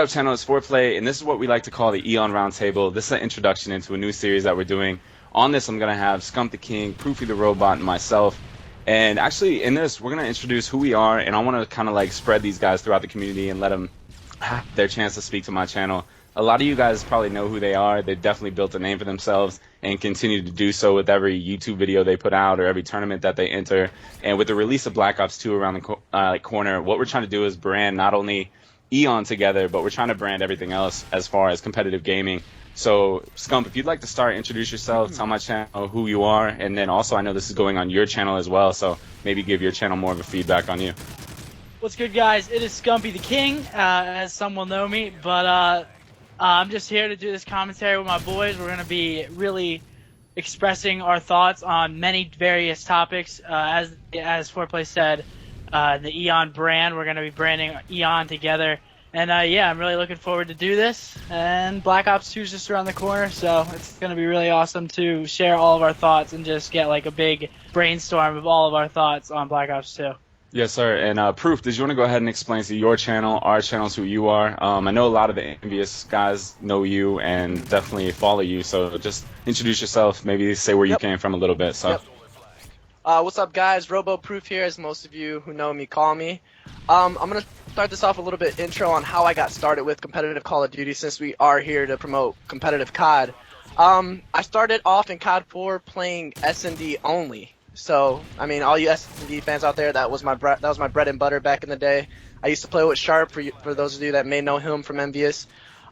up, channel? It's Foreplay, and this is what we like to call the Eon Roundtable. This is an introduction into a new series that we're doing. On this, I'm going to have Scump the King, ProoFy the Robot, and myself. And actually, in this, we're going to introduce who we are, and I want to kind of like spread these guys throughout the community and let them have their chance to speak to my channel. A lot of you guys probably know who they are. They've definitely built a name for themselves and continue to do so with every YouTube video they put out or every tournament that they enter. And with the release of Black Ops 2 around the corner, what we're trying to do is brand not only Eon together, but we're trying to brand everything else as far as competitive gaming. So, Scump, if you'd like to start, introduce yourself, tell my channel who you are, and then also I know this is going on your channel as well, so maybe give your channel more of a feedback on you. What's good, guys? It is Scumpy the King, as some will know me, but I'm just here to do this commentary with my boys. We're going to be really expressing our thoughts on many various topics. As Foreplay said, the Eon brand, we're going to be branding Eon together. And yeah, I'm really looking forward to do this. And Black Ops 2 is just around the corner, so it's going to be really awesome to share all of our thoughts and just get like a big brainstorm of all of our thoughts on Black Ops 2. Yes, sir. And Proof, did you want to go ahead and explain to your channel, our channels, who you are? I know a lot of the Envious guys know you and definitely follow you, so just introduce yourself, maybe say where you came from a little bit. So. What's up, guys? RoboProof here, as most of you who know me call me. I'm going to start this off a little bit intro on how I got started with competitive Call of Duty, since we are here to promote competitive COD. I started off in COD 4 playing S&D only. So, I mean, all you S&D fans out there, that was my bread and butter back in the day. I used to play with Sharp, for those of you that may know him from Envious.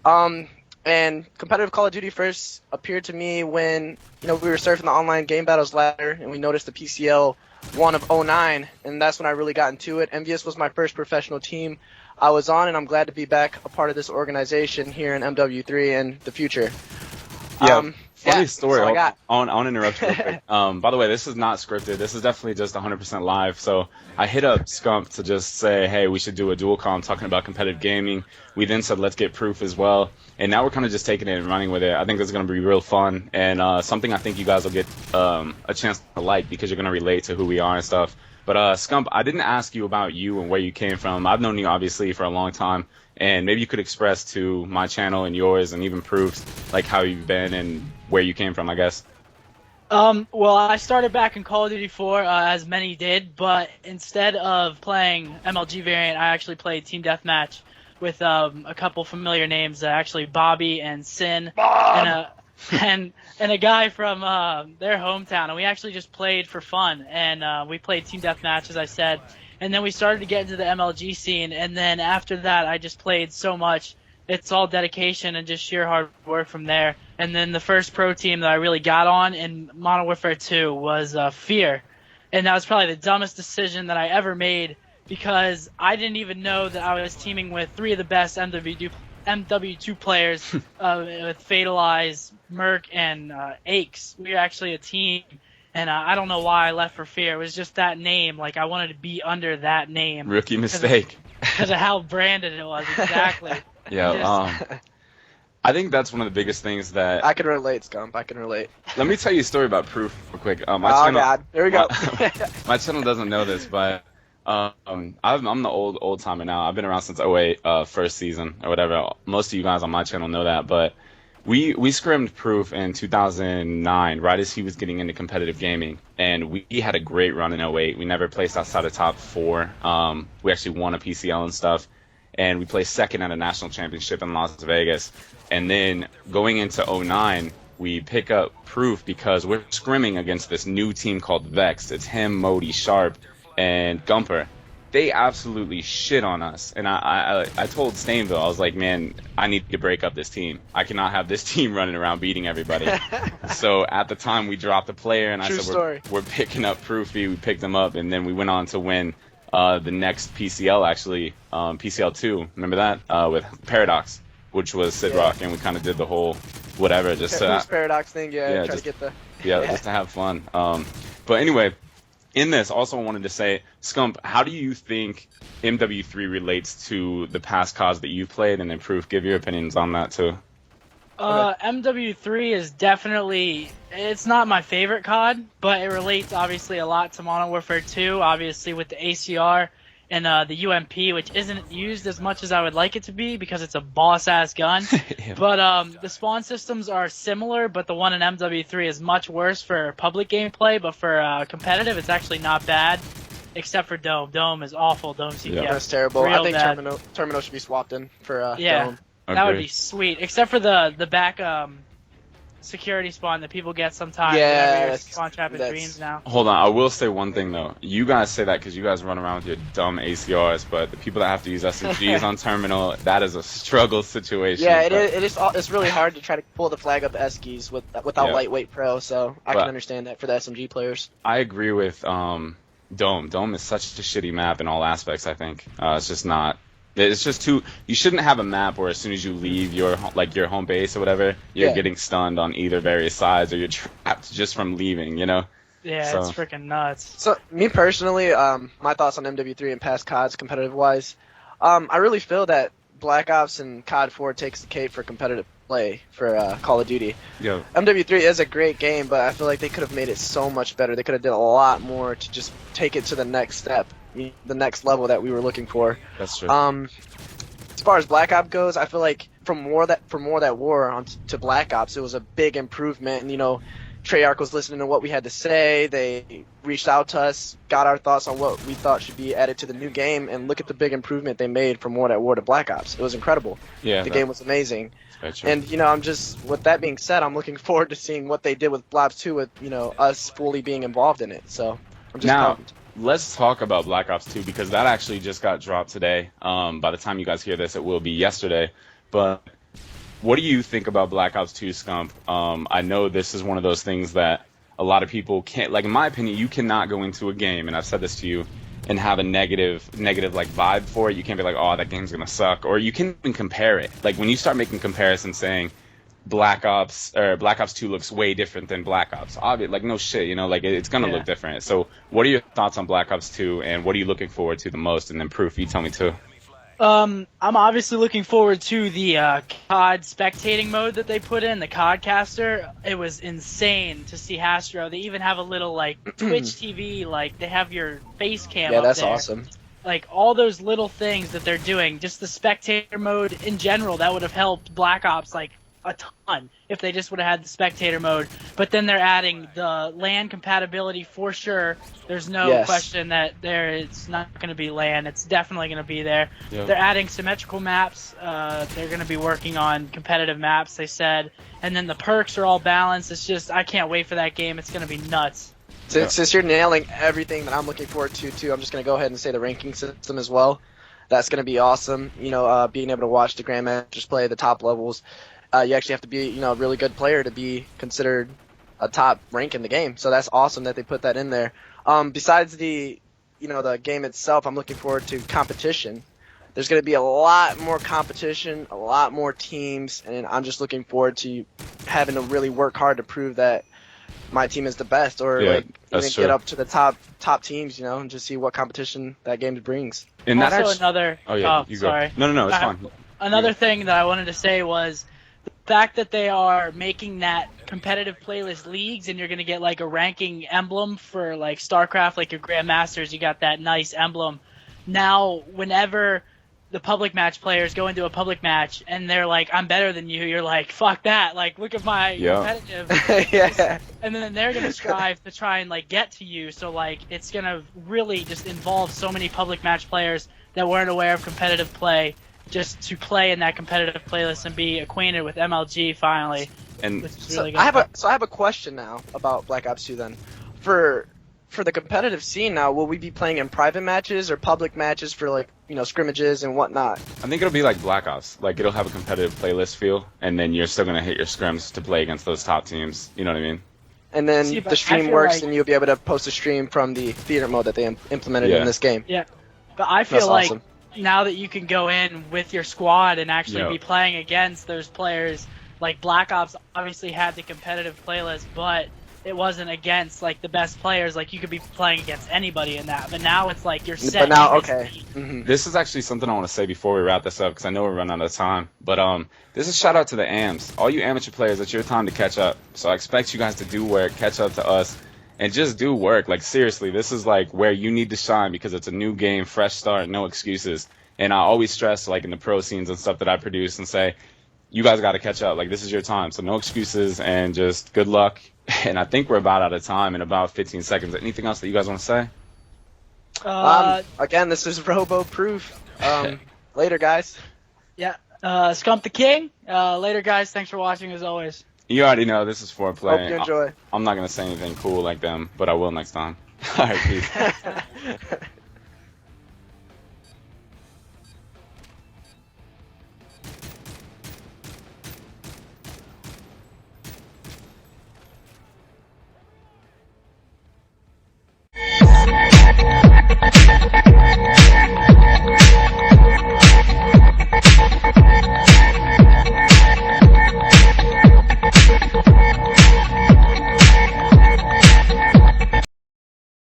And competitive Call of Duty first appeared to me when, we were surfing the online game battles ladder, and we noticed the PCL 1 of 09, and that's when I really got into it. Envious was my first professional team I was on, and I'm glad to be back a part of this organization here in MW3 and the future. Yeah. Funny story. I want to interrupt you real quick. By the way, this is not scripted. This is definitely just 100% live. So I hit up Scump to just say, hey, we should do a dual com talking about competitive gaming. We then said, let's get Proof as well. And now we're kind of just taking it and running with it. I think this is going to be real fun and something I think you guys will get a chance to like because you're going to relate to who we are and stuff. But Scump, I didn't ask you about you and where you came from. I've known you obviously for a long time. And maybe you could express to my channel and yours and even Proof's like how you've been and where you came from, I guess. Well, I started back in Call of Duty 4, as many did, but instead of playing MLG variant, I actually played Team Deathmatch with a couple familiar names, actually Bobby and Sin, and a guy from their hometown, and we actually just played for fun, and we played Team Deathmatch, as I said. And then we started to get into the MLG scene, and then after that, I just played so much. It's all dedication and just sheer hard work from there. And then the first pro team that I really got on in Modern Warfare 2 was Fear. And that was probably the dumbest decision that I ever made because I didn't even know that I was teaming with 3 of the best MW2 players with Fatalize, Merc, and Aches. We were actually a team. And I don't know why I left for Fear. It was just that name. Like, I wanted to be under that name. Rookie mistake. Because of how branded it was, exactly. Yeah, I think that's one of the biggest things that... I can relate, Scump. I can relate. Let me tell you a story about Proof real quick. God. Here we go. My channel doesn't know this, but I'm the old timer now. I've been around since 08, first season or whatever. Most of you guys on my channel know that, but... We scrimmed Proof in 2009, right as he was getting into competitive gaming, and we had a great run in 08. We never placed outside of top 4. We actually won a PCL and stuff, and we placed second at a national championship in Las Vegas. And then going into 09, we pick up Proof because we're scrimming against this new team called Vex. It's him, Modi, Sharp, and Gumper. They absolutely shit on us, and I told Stainville, I was like, man, I need to break up this team. I cannot have this team running around beating everybody. So at the time, we dropped a player, and I said, we're picking up Proofy. We picked him up, and then we went on to win the next PCL, actually, PCL 2. Remember that? With Paradox, which was Sid Rock, and we kind of did the whole whatever. Just Paradox thing, just to have fun. But anyway... In this, also I wanted to say, Scump, how do you think MW3 relates to the past CODs that you've played, and then Proof, give your opinions on that too. MW3 is definitely, it's not my favorite COD, but it relates obviously a lot to Modern Warfare 2, obviously with the ACR and the UMP, which isn't used as much as I would like it to be because it's a boss-ass gun. Yeah. But the spawn systems are similar, but the one in MW3 is much worse for public gameplay, but for competitive, it's actually not bad, except for Dome. Dome is awful. Dome CPF. Yeah. That's terrible. Real I think bad. terminal should be swapped in for Yeah. Dome. That would Agree. be sweet, except for the back security spawn that people get sometimes. Yeah, whenever you're that's- spawn trapping that's- dreams now. Hold on, I will say one thing though. You guys say that because you guys run around with your dumb ACRs, but the people that have to use SMGs on terminal, that is a struggle situation. Yeah, but- it is. It's really hard to try to pull the flag up Eskies without Yeah. lightweight pro. So I But- can understand that for the SMG players. I agree with Dome. Dome is such a shitty map in all aspects. I think it's just not. It's just too. You shouldn't have a map where as soon as you leave your home base or whatever, you're Yeah. getting stunned on either various sides or you're trapped just from leaving. You know. Yeah, So- it's freaking nuts. So me personally, my thoughts on MW3 and past CODs competitive wise, I really feel that Black Ops and COD 4 takes the cake for competitive play for Call of Duty. Yeah. MW3 is a great game, but I feel like they could have made it so much better. They could have did a lot more to just take it to the next step, the next level that we were looking for. That's true. As far as Black Ops goes, I feel like from more that war on to Black Ops, it was a big improvement. And Treyarch was listening to what we had to say. They reached out to us, got our thoughts on what we thought should be added to the new game, and look at the big improvement they made from War at War to Black Ops. It was incredible. Yeah. The game was amazing. That's true. And I'm just, with that being said, I'm looking forward to seeing what they did with Black Ops 2 with us fully being involved in it. So I'm just Now, pumped. let's talk about Black Ops 2 because that actually just got dropped today. By the time you guys hear this, it will be yesterday. But what do you think about Black Ops 2, Scump? I know this is one of those things that a lot of people can't, like in my opinion, you cannot go into a game, and I've said this to you, and have a negative like vibe for it. You can't be like, oh, that game's gonna suck, or you can even compare it. Like when you start making comparisons, saying Black Ops 2 looks way different than Black Ops. Obviously, like no shit, like it's gonna look different. So, what are your thoughts on Black Ops 2, and what are you looking forward to the most? And then Proof, you tell me too. I'm obviously looking forward to the COD spectating mode that they put in, the COD caster. It was insane to see Hastro. They even have a little like Twitch TV, like they have your face cam Yeah, up that's there. awesome. Like all those little things that they're doing, just the spectator mode in general, that would have helped Black Ops like a ton if they just would have had the spectator mode. But then they're adding the LAN compatibility for sure. There's no Yes. question that it's not going to be LAN. It's definitely going to be there. Yeah. They're adding symmetrical maps. They're going to be working on competitive maps, they said. And then the perks are all balanced. It's just, I can't wait for that game. It's going to be nuts. Since you're nailing everything that I'm looking forward to too, I'm just going to go ahead and say the ranking system as well. That's going to be awesome. Being able to watch the Grandmasters play the top levels. You actually have to be, a really good player to be considered a top rank in the game. So that's awesome that they put that in there. Besides the game itself, I'm looking forward to competition. There's going to be a lot more competition, a lot more teams, and I'm just looking forward to having to really work hard to prove that my team is the best, or Yeah, even that's true. get up to the top teams, and just see what competition that game brings. And that Also actually, another... oh yeah, you go. sorry. No, it's I- fine. Another thing that I wanted to say was the fact that they are making that competitive playlist leagues, and you're going to get like a ranking emblem for like StarCraft, like your Grandmasters, you got that nice emblem. Now, whenever the public match players go into a public match and they're like, I'm better than you, you're like, fuck that. Like, look at my competitive. Yeah. And then they're going to strive to try and like get to you. So like, it's going to really just involve so many public match players that weren't aware of competitive play, just to play in that competitive playlist and be acquainted with MLG finally, And which is So really good. I have a question now about Black Ops 2 then. For the competitive scene now, will we be playing in private matches or public matches for like, scrimmages and whatnot? I think it'll be like Black Ops. Like it'll have a competitive playlist feel, and then you're still gonna hit your scrims to play against those top teams. You know what I mean? And then See, but the I stream feel works like- and you'll be able to post a stream from the theater mode that they implemented Yeah. in this game. Yeah, but I feel That's like awesome. now that you can go in with your squad and actually Yeah. be playing against those players, like Black Ops obviously had the competitive playlist, but it wasn't against like the best players. Like you could be playing against anybody in that, but now it's like you're set. But now, against okay. the- Mhm. This is actually something I want to say before we wrap this up because I know we're running out of time. But this is a shout out to the AMs, all you amateur players. It's your time to catch up. So I expect you guys to do work, catch up to us, and just do work. Like, seriously, this is like where you need to shine because it's a new game, fresh start, no excuses. And I always stress, like, in the pro scenes and stuff that I produce and say, you guys got to catch up. Like, this is your time. So no excuses and just good luck. And I think we're about out of time in about 15 seconds. Anything else that you guys want to say? Again, this is Robo Proof. Later, guys. Yeah. Scump the King. Later, guys. Thanks for watching, as always. You already know this is foreplay. Hope you enjoy. I'm not going to say anything cool like them, but I will next time. All right, peace.